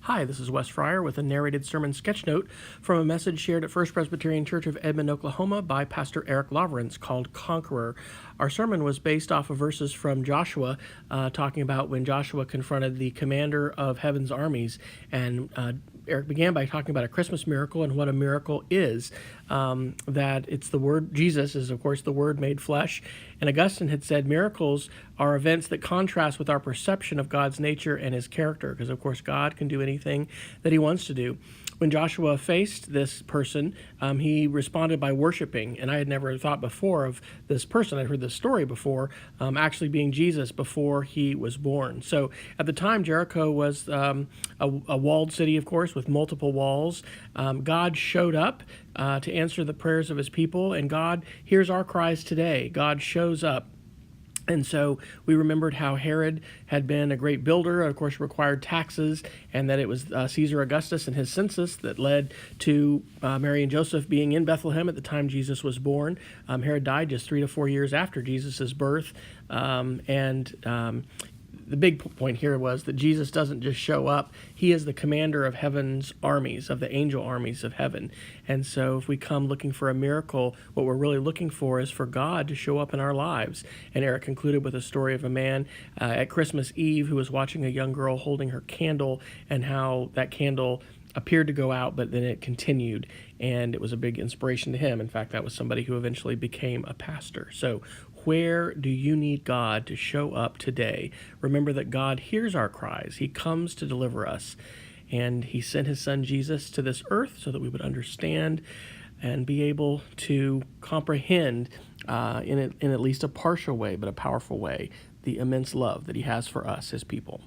Hi, this is Wes Fryer with a narrated sermon sketchnote from a message shared at First Presbyterian Church of Edmond, Oklahoma by Pastor Eric Laverentz called Conqueror. Our sermon was based off of verses from Joshua, talking about when Joshua confronted the commander of heaven's armies. And Eric began by talking about a Christmas miracle and what a miracle is. That it's the Word, Jesus is, of course, the Word made flesh. And Augustine had said miracles are events that contrast with our perception of God's nature and his character, because, of course, God can do anything that he wants to do. When Joshua faced this person, he responded by worshiping. And I had never thought before of this person. I'd heard this story before, actually being Jesus before he was born. So at the time, Jericho was a walled city, of course, with multiple walls. God showed up to answer the prayers of his people, and God hears our cries today. God shows up. And so we remembered how Herod had been a great builder, of course, required taxes, and that it was Caesar Augustus and his census that led to Mary and Joseph being in Bethlehem at the time Jesus was born. Herod died just 3 to 4 years after Jesus' birth, the big point here was that Jesus doesn't just show up. He is the commander of heaven's armies, of the angel armies of heaven. And so if we come looking for a miracle, what we're really looking for is for God to show up in our lives. And Eric concluded with a story of a man at Christmas Eve who was watching a young girl holding her candle, and how that candle appeared to go out, but then it continued, and it was a big inspiration to him. In fact, that was somebody who eventually became a pastor. So where do you need God to show up today? Remember that God hears our cries. He comes to deliver us, and he sent his son Jesus to this earth so that we would understand and be able to comprehend in at least a partial way, but a powerful way, the immense love that he has for us, his people.